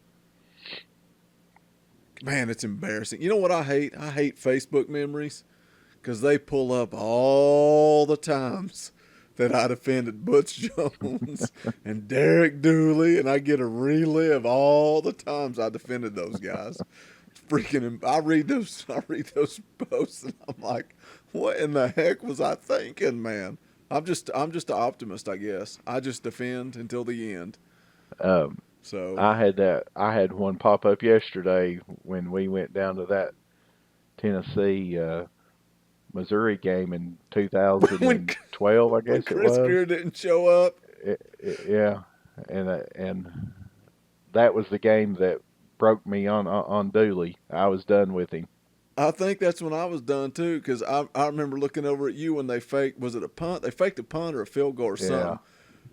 Man, it's embarrassing. You know what I hate? I hate Facebook memories because they pull up all the times that I defended Butch Jones and Derek Dooley, and I get to relive all the times I defended those guys. Freaking, I read those posts, and I'm like, what in the heck was I thinking, man? I'm just an optimist, I guess. I just defend until the end. Um, So I had one pop up yesterday when we went down to that Tennessee Missouri game in when 2012, I when guess it Chris was. Greer didn't show up, Yeah, and that was the game that broke me on Dooley. I was done with him. I think that's when I was done too. Because I remember looking over at you when they faked. Was it a punt? They faked a punt or a field goal or Yeah, something.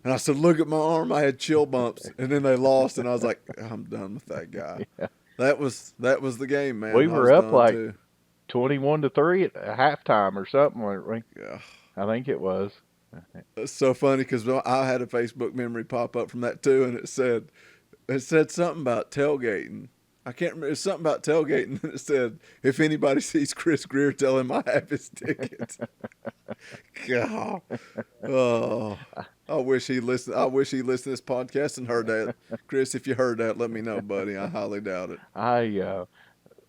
And I said, "Look at my arm." I had chill bumps, and then they lost, and I was like, "I'm done with that guy." yeah. That was the game, We man. I were was up done like too. 21-3 at halftime or something, weren't we? Yeah. I think it was. It's so funny because I had a Facebook memory pop up from that too, and it said something about tailgating. I can't remember. It's something about tailgating, and it said, "If anybody sees Chris Greer, tell him I have his ticket." God, oh, I wish he listened. I wish he listened to this podcast and heard that. Chris, if you heard that, let me know, buddy. I highly doubt it.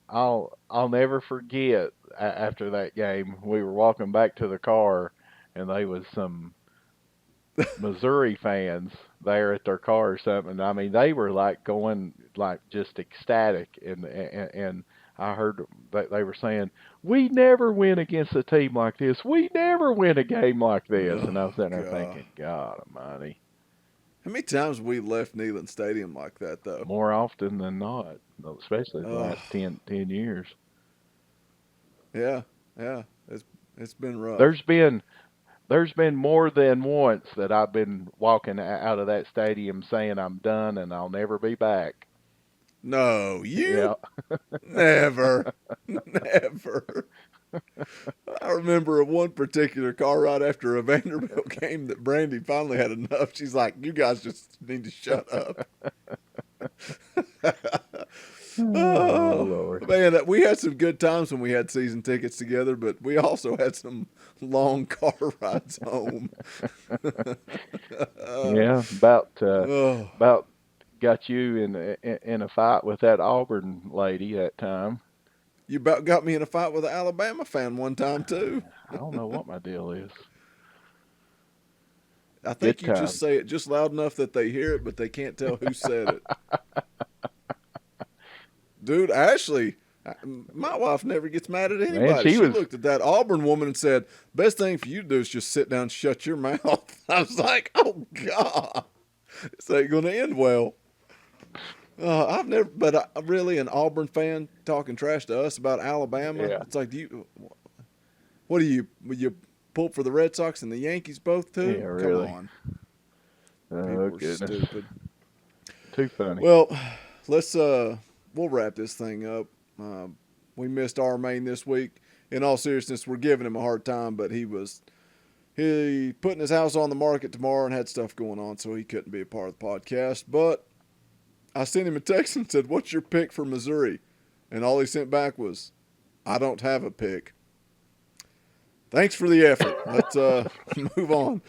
I'll never forget after that game. We were walking back to the car, and they was some Missouri fans there at their car or something. I mean, they were like going like just ecstatic, and I heard they were saying, "We never win against a team like this. We never win a game like this." And I was Oh sitting there God, thinking, God Almighty, how many times we left Neyland Stadium like that though? more often than not, especially the Oh last ten years. yeah, yeah. It's been rough. There's been There's been more than once that I've been walking out of that stadium saying I'm done and I'll never be back. No, Yeah, you never, never. I remember one particular car ride after a Vanderbilt game that Brandy finally had enough. She's like, "You guys just need to shut up." oh Oh Lord. man, we had some good times when we had season tickets together, but we also had some long car rides home. Yeah, Oh, about got you in a fight with that Auburn lady that time. you about got me in a fight with an Alabama fan one time too. I don't know what my deal is. I think Good you just times. say it just loud enough that they hear it, but they can't tell who said it. Dude, Ashley, my wife never gets mad at Man, anybody. she She was looked at that Auburn woman and said, "Best thing for you to do is just sit down and shut your mouth." I was like, "Oh God, this ain't gonna end well." I've never, but really an Auburn fan talking trash to us about Alabama. yeah, It's like, what do you pull for the Red Sox and the Yankees both yeah, too? Come really. on, Oh people are goodness. stupid. Too funny. Well, let's we'll wrap this thing up. Uh, we missed our main this week. In all seriousness, we're giving him a hard time, but he putting his house on the market tomorrow and had stuff going on, so he couldn't be a part of the podcast. But I sent him a text and said, "What's your pick for Missouri?" And all he sent back was, "I don't have a pick." Thanks for the effort. Let's move on.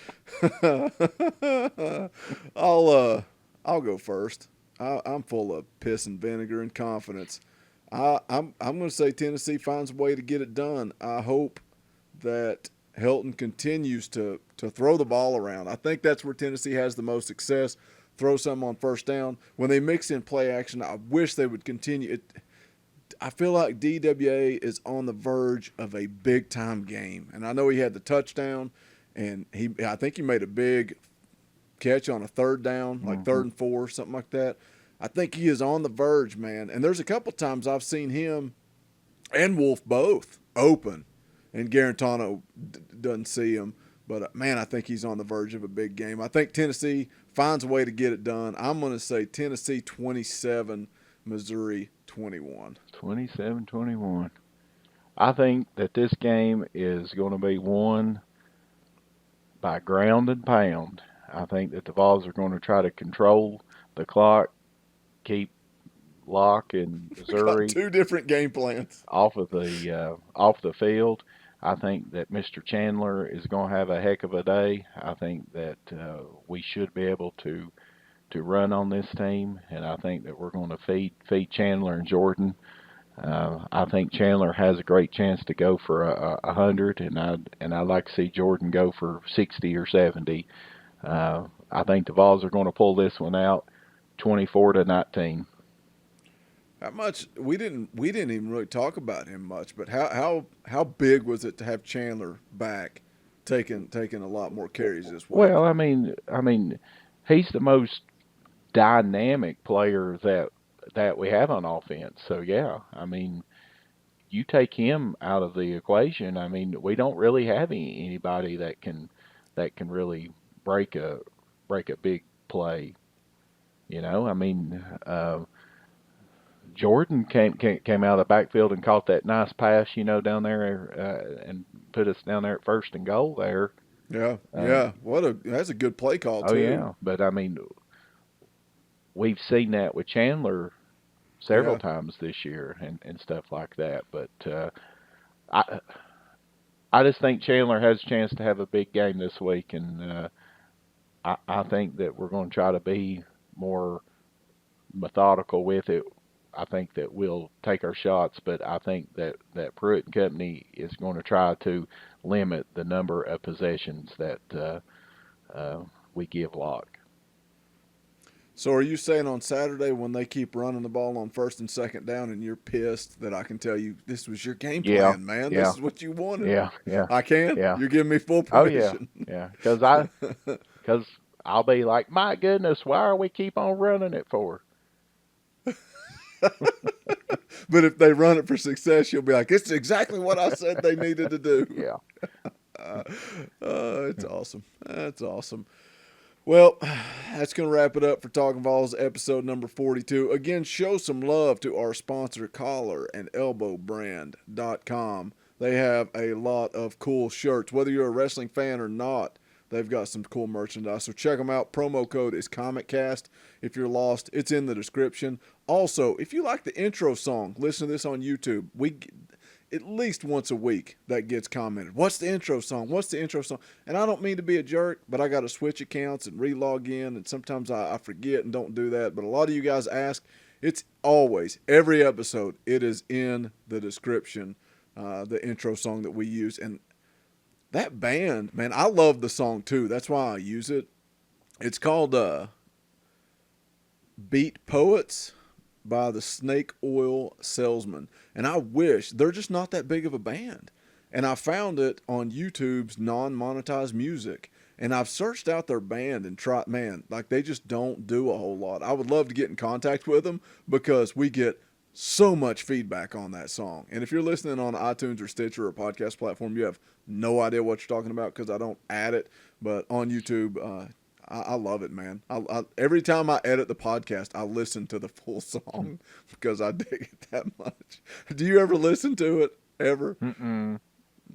I'll go first. I'm full of piss and vinegar and confidence. I'm going to say Tennessee finds a way to get it done. I hope that Helton continues to throw the ball around. I think that's where Tennessee has the most success. Throw some on first down. When they mix in play action, I wish they would continue it. I feel like DWA is on the verge of a big time game, and I know he had the touchdown, and I think he made a big catch on a third down, like Hmm. 3rd and 4, something like that. I think he is on the verge, man. And there's a couple times I've seen him and Wolf both open, and Garantano doesn't see him. But man, I think he's on the verge of a big game. I think Tennessee finds a way to get it done. I'm going to say Tennessee 27, Missouri 21. 27-21. I think that this game is going to be won by ground and pound. I think that the Vols are going to try to control the clock, keep Locke and We got Missouri 2 different game plans. off the field. I think that Mr. Chandler is going to have a heck of a day. I think that we should be able to run on this team, and I think that we're going to feed Chandler and Jordan I think Chandler has a great chance to go for 100, and I'd like to see Jordan go for 60 or 70. I think the Vols are going to pull this one out, 24-19. How much we didn't even really talk about him much, but how big was it to have Chandler back, taking a lot more carries this week? Well, I mean, he's the most dynamic player that we have on offense. So yeah, I mean, you take him out of the equation, I mean, we don't really have anybody that can really break a big play. You know, I mean, Jordan came out of the backfield and caught that nice pass, you know, down there and put us down there at 1st and goal there. Yeah, that's a good play call too. Oh yeah, but I mean, we've seen that with Chandler several times this year and stuff like that. But I just think Chandler has a chance to have a big game this week, and I think that we're going to try to be more methodical with it. I think that we'll take our shots, but I think that Pruitt and company is going to try to limit the number of possessions that we give Locke. So are you saying on Saturday when they keep running the ball on 1st and 2nd down and you're pissed that I can tell you this was your game plan, man? Yeah. This is what you wanted. Yeah. I can? Yeah. You're giving me full permission. Oh, yeah. Because I'll be like, my goodness, why are we keep on running it for? But if they run it for success, you'll be like, it's exactly what I said they needed to do. Yeah. It's awesome. That's awesome. Well, that's going to wrap it up for Talkin Vols episode number 42. Again, show some love to our sponsor, Collar and Elbow Brand.com. They have a lot of cool shirts. Whether you're a wrestling fan or not, they've got some cool merchandise. So check them out. Promo code is ComicCast. If you're lost, it's in the description. Also, if you like the intro song, listen to this on YouTube. At least once a week that gets commented. What's the intro song? What's the intro song? And I don't mean to be a jerk, but I got to switch accounts and re-log in, and sometimes I forget and don't do that. But a lot of you guys ask. It's always, every episode, it is in the description, the intro song that we use. And that band, man, I love the song too. That's why I use it. It's called Beat Poets by the Snake Oil Salesman. And I wish, they're just not that big of a band. And I found it on YouTube's non-monetized music. And I've searched out their band and tried, man, like they just don't do a whole lot. I would love to get in contact with them because we get so much feedback on that song. And if you're listening on iTunes or Stitcher or a podcast platform, you have no idea what you're talking about because I don't add it. But on YouTube, I love it, man. Every time I edit the podcast, I listen to the full song because I dig it that much. Do you ever listen to it? Ever? Mm-mm.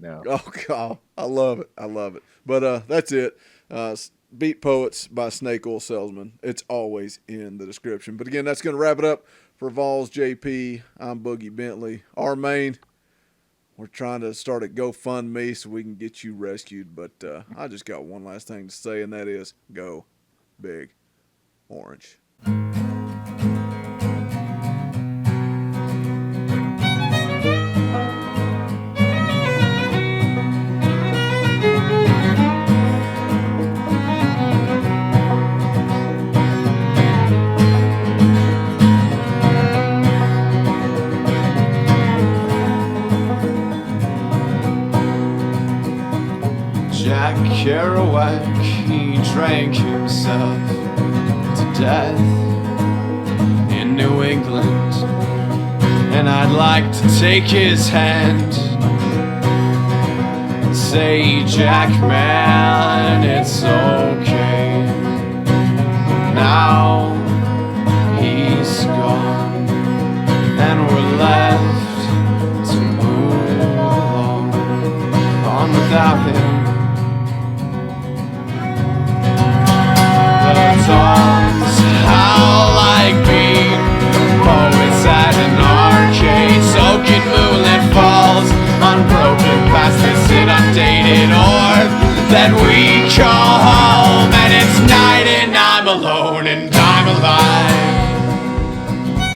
No. Oh, God. I love it. I love it. But that's it. Beat Poets by Snake Oil Salesman. It's always in the description. But again, that's going to wrap it up for Vols JP. I'm Boogie Bentley. Our main, we're trying to start a GoFundMe so we can get you rescued. But I just got one last thing to say, and that is go Big Orange. Jack Kerouac, he drank himself to death in New England, and I'd like to take his hand and say, Jack, man, it's okay. Now he's gone, and we're left to move on without him. Songs howl like being poets at an arcade, soaking moonlit falls on broken past this inundated orb that we call home. And it's night and I'm alone and I'm alive.